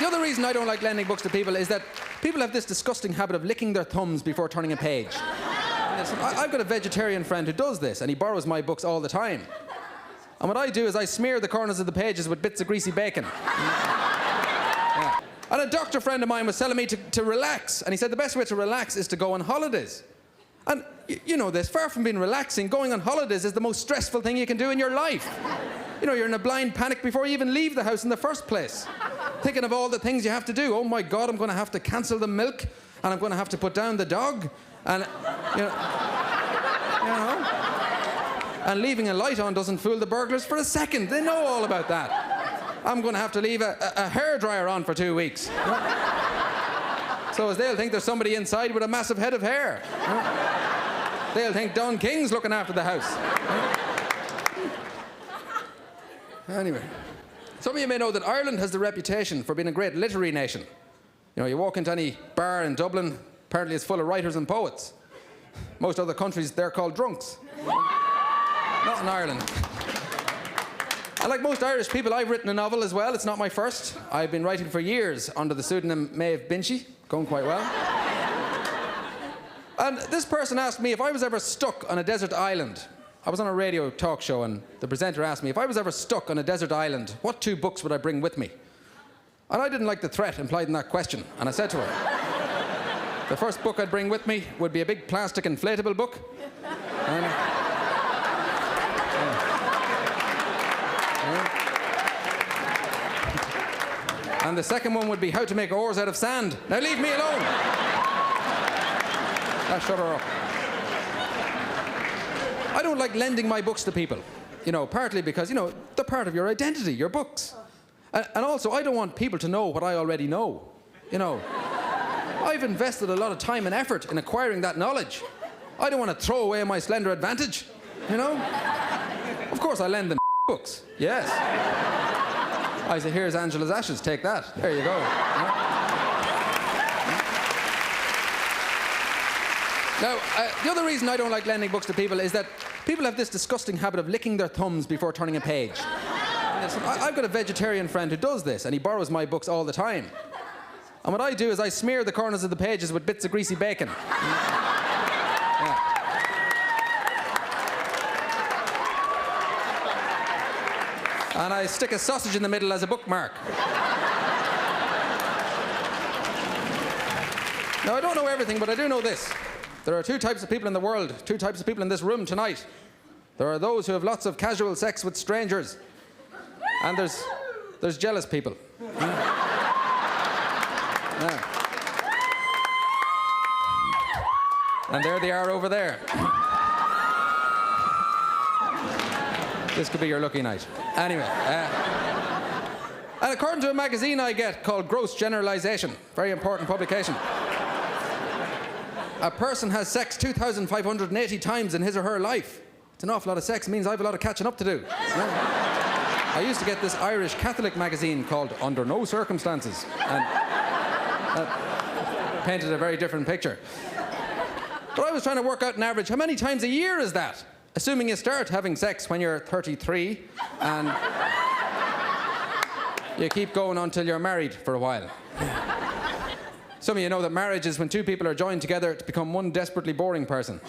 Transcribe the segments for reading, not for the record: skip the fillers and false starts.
The other reason I don't like lending books to people is that people have this disgusting habit of licking their thumbs before turning a page. Listen, I've got a vegetarian friend who does this, and he borrows my books all the time. And what I do is I smear the corners of the pages with bits of greasy bacon. Yeah. And a doctor friend of mine was telling me to relax, and he said the best way to relax is to go on holidays. And you know this, far from being relaxing, going on holidays is the most stressful thing you can do in your life. You know, you're in a blind panic before you even leave the house in the first place. Thinking of all the things you have to do. Oh my God, I'm going to have to cancel the milk, and I'm going to have to put down the dog, and you know, and leaving a light on doesn't fool the burglars for a second. They know all about that. I'm going to have to leave a hairdryer on for 2 weeks. So as they'll think there's somebody inside with a massive head of hair. They'll think Don King's looking after the house. Anyway, some of you may know that Ireland has the reputation for being a great literary nation. You know, you walk into any bar in Dublin, apparently it's full of writers and poets. Most other countries, they're called drunks. Not in Ireland. And like most Irish people, I've written a novel as well. It's not my first. I've been writing for years under the pseudonym Maeve Binchy. Going quite well. And this person asked me if I was ever stuck on a desert island. I was on a radio talk show, and the presenter asked me if I was ever stuck on a desert island, what 2 books would I bring with me? And I didn't like the threat implied in that question, and I said to her, the first book I'd bring with me would be a big plastic inflatable book. And the second one would be how to make oars out of sand. Now leave me alone. Now shut her up. I don't like lending my books to people. You know, partly because, you know, they're part of your identity, your books. And also, I don't want people to know what I already know. You know, I've invested a lot of time and effort in acquiring that knowledge. I don't want to throw away my slender advantage, you know? Of course, I lend them books, yes. I say, here's Angela's ashes, take that. There you go. Now, the other reason I don't like lending books to people is that people have this disgusting habit of licking their thumbs before turning a page. Listen, I've got a vegetarian friend who does this, and he borrows my books all the time. And what I do is I smear the corners of the pages with bits of greasy bacon. Yeah. And I stick a sausage in the middle as a bookmark. Now, I don't know everything, but I do know this. There are 2 types of people in the world, 2 types of people in this room tonight. There are those who have lots of casual sex with strangers. And there's jealous people. Yeah. And there they are over there. This could be your lucky night. Anyway. And according to a magazine I get called Gross Generalization, very important publication, a person has sex 2,580 times in his or her life. It's an awful lot of sex. It means I have a lot of catching up to do. Yeah. I used to get this Irish Catholic magazine called Under No Circumstances, and that painted a very different picture. But I was trying to work out an average. How many times a year is that? Assuming you start having sex when you're 33 and you keep going until you're married for a while. Some of you know that marriage is when 2 people are joined together to become one desperately boring person.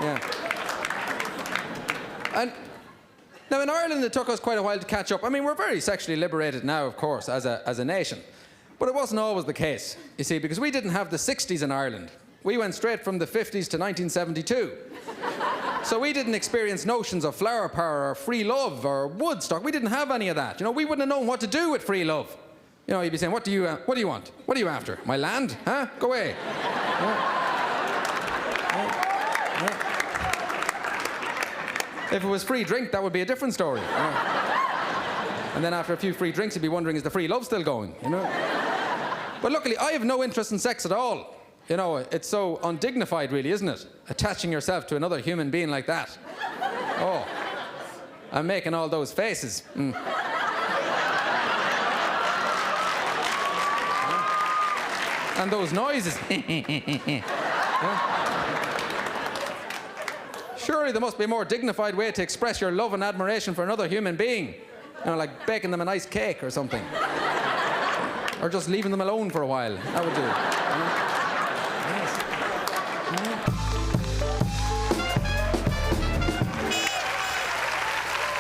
Yeah. And now in Ireland it took us quite a while to catch up. I mean, we're very sexually liberated now, of course, as a nation. But it wasn't always the case, you see, because we didn't have the 60s in Ireland. We went straight from the 50s to 1972. So we didn't experience notions of flower power or free love or Woodstock. We didn't have any of that. You know, we wouldn't have known what to do with free love. You know, you'd be saying, what do you want? What are you after? My land? Huh? Go away. If it was free drink, that would be a different story. And then after a few free drinks, you'd be wondering, is the free love still going? You know? But luckily, I have no interest in sex at all. You know, it's so undignified, really, isn't it? Attaching yourself to another human being like that. Oh, I'm making all those faces. And those noises. Surely there must be a more dignified way to express your love and admiration for another human being You know, like baking them a nice cake or something. Or just leaving them alone for a while. That would do. You know?